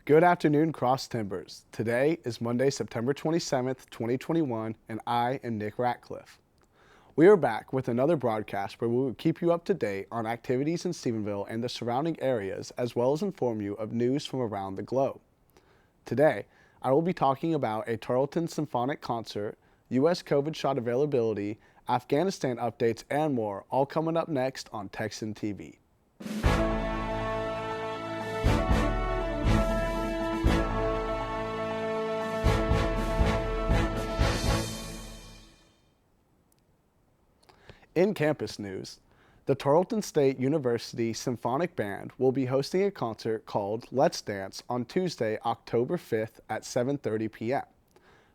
Good afternoon, Cross Timbers. Today is Monday, September 27th, 2021, and I am Nick Ratcliff. We are back with another broadcast where we will keep you up to date on activities in Stephenville and the surrounding areas, as well as inform you of news from around the globe. Today, I will be talking about a Tarleton symphonic concert, U.S. COVID shot availability, Afghanistan updates, and more, all coming up next on Texan TV. In campus news, the Tarleton State University Symphonic Band will be hosting a concert called Let's Dance on Tuesday, October 5th at 7:30 p.m.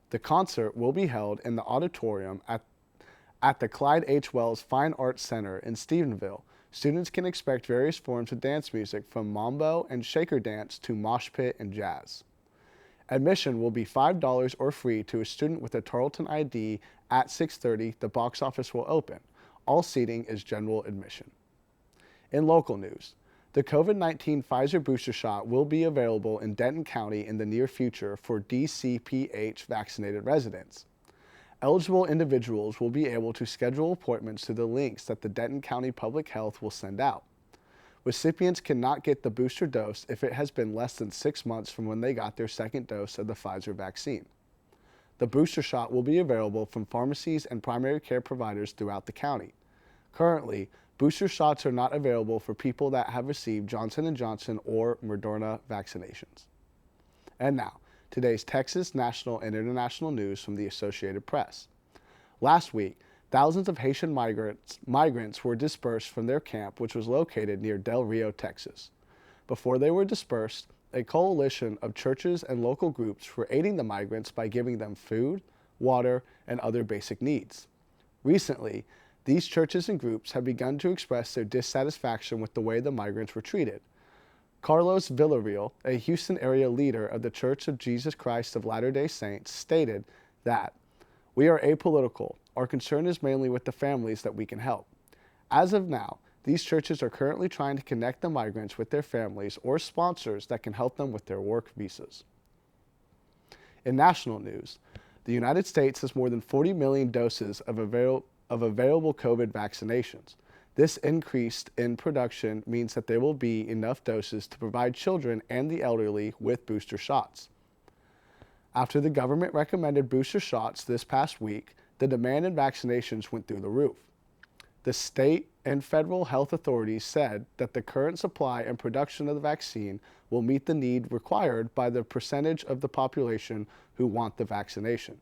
The concert will be held in the auditorium at the Clyde H. Wells Fine Arts Center in Stephenville. Students can expect various forms of dance music from mambo and shaker dance to mosh pit and jazz. Admission will be $5 or free to a student with a Tarleton ID. At 6:30, the box office will open. All seating is general admission. In local news, the COVID-19 Pfizer booster shot will be available in Denton County in the near future for DCPH vaccinated residents. Eligible individuals will be able to schedule appointments to the links that the Denton County Public Health will send out. Recipients cannot get the booster dose if it has been less than 6 months from when they got their second dose of the Pfizer vaccine. The booster shot will be available from pharmacies and primary care providers throughout the county. Currently, booster shots are not available for people that have received Johnson & Johnson or Moderna vaccinations. And now, today's Texas, national, and international news from the Associated Press. Last week, thousands of Haitian migrants were dispersed from their camp, which was located near Del Rio, Texas. Before they were dispersed, a coalition of churches and local groups were aiding the migrants by giving them food, water, and other basic needs. Recently, these churches and groups have begun to express their dissatisfaction with the way the migrants were treated. Carlos Villarreal, a Houston area leader of the Church of Jesus Christ of Latter-day Saints, stated that, "We are apolitical. Our concern is mainly with the families that we can help. As of now, these churches are currently trying to connect the migrants with their families or sponsors that can help them with their work visas." In national news, the United States has more than 40 million doses of available COVID vaccinations. This increase in production means that there will be enough doses to provide children and the elderly with booster shots. After the government recommended booster shots this past week, the demand in vaccinations went through the roof. The state and federal health authorities said that the current supply and production of the vaccine will meet the need required by the percentage of the population who want the vaccination.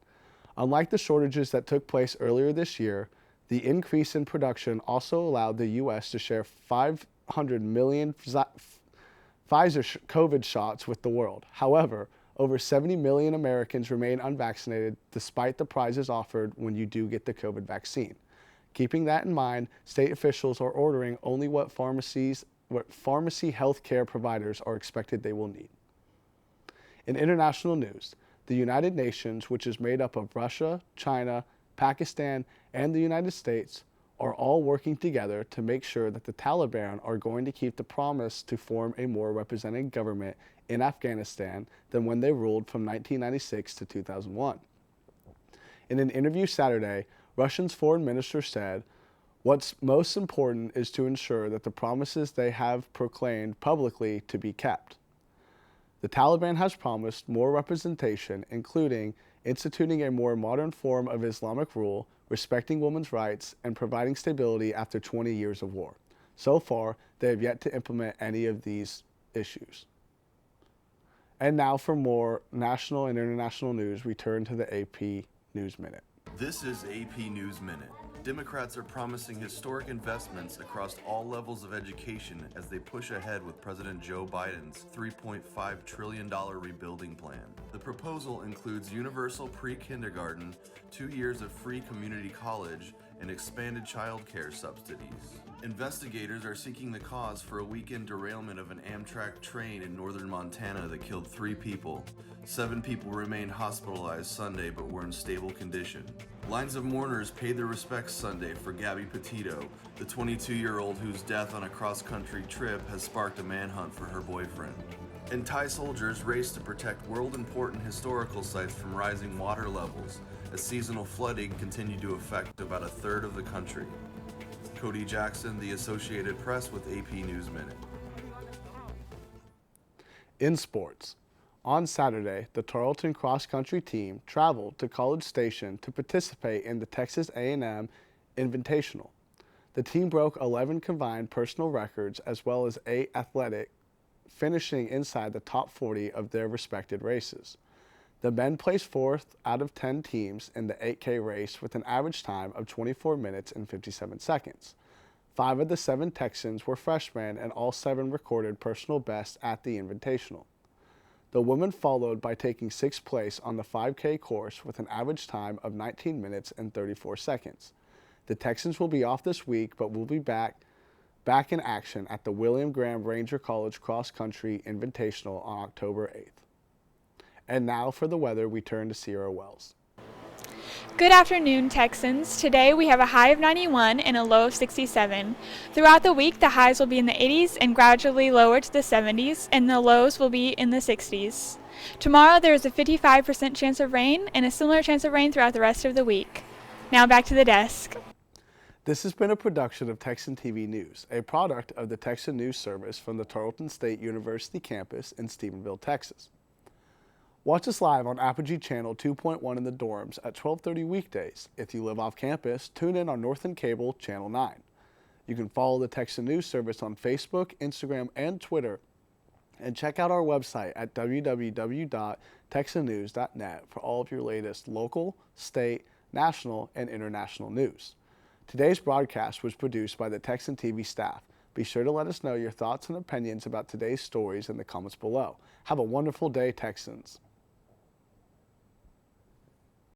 Unlike the shortages that took place earlier this year, the increase in production also allowed the U.S. to share 500 million Pfizer COVID shots with the world. However, over 70 million Americans remain unvaccinated despite the prizes offered when you do get the COVID vaccine. Keeping that in mind, state officials are ordering only what pharmacy healthcare providers are expected they will need. In international news, the United Nations, which is made up of Russia, China, Pakistan, and the United States, are all working together to make sure that the Taliban are going to keep the promise to form a more representative government in Afghanistan than when they ruled from 1996 to 2001. In an interview Saturday, Russia's foreign minister said, "What's most important is to ensure that the promises they have proclaimed publicly to be kept." The Taliban has promised more representation, including instituting a more modern form of Islamic rule, respecting women's rights, and providing stability after 20 years of war. So far, they have yet to implement any of these issues. And now for more national and international news, we turn to the AP News Minute. This is AP News Minute. Democrats are promising historic investments across all levels of education as they push ahead with President Joe Biden's $3.5 trillion rebuilding plan. The proposal includes universal pre-kindergarten, 2 years of free community college, and expanded child care subsidies. Investigators are seeking the cause for a weekend derailment of an Amtrak train in northern Montana that killed 3 people. 7 people remained hospitalized Sunday but were in stable condition. Lines of mourners paid their respects Sunday for Gabby Petito, the 22-year-old whose death on a cross-country trip has sparked a manhunt for her boyfriend. And Thai soldiers race to protect world-important historical sites from rising water levels as seasonal flooding continued to affect about a third of the country. Cody Jackson, The Associated Press with AP News Minute. In sports, on Saturday, the Tarleton cross-country team traveled to College Station to participate in the Texas A&M Invitational. The team broke 11 combined personal records as well as 8 athletic, finishing inside the top 40 of their respected races. The men placed 4th out of 10 teams in the 8K race with an average time of 24 minutes and 57 seconds. 5 of the 7 Texans were freshmen and all 7 recorded personal bests at the Invitational. The women followed by taking 6th place on the 5K course with an average time of 19 minutes and 34 seconds. The Texans will be off this week, but will be back in action at the William Graham Ranger College Cross Country Invitational on October 8th. And now for the weather, we turn to Sierra Wells. Good afternoon, Texans. Today we have a high of 91 and a low of 67. Throughout the week, the highs will be in the 80s and gradually lower to the 70s, and the lows will be in the 60s. Tomorrow there is a 55% chance of rain and a similar chance of rain throughout the rest of the week. Now back to the desk. This has been a production of Texan TV News, a product of the Texan News Service from the Tarleton State University campus in Stephenville, Texas. Watch us live on Apogee Channel 2.1 in the dorms at 12:30 weekdays. If you live off campus, tune in on Northern Cable Channel 9. You can follow the Texan News Service on Facebook, Instagram, and Twitter, and check out our website at www.texannews.net for all of your latest local, state, national, and international news. Today's broadcast was produced by the Texan TV staff. Be sure to let us know your thoughts and opinions about today's stories in the comments below. Have a wonderful day, Texans.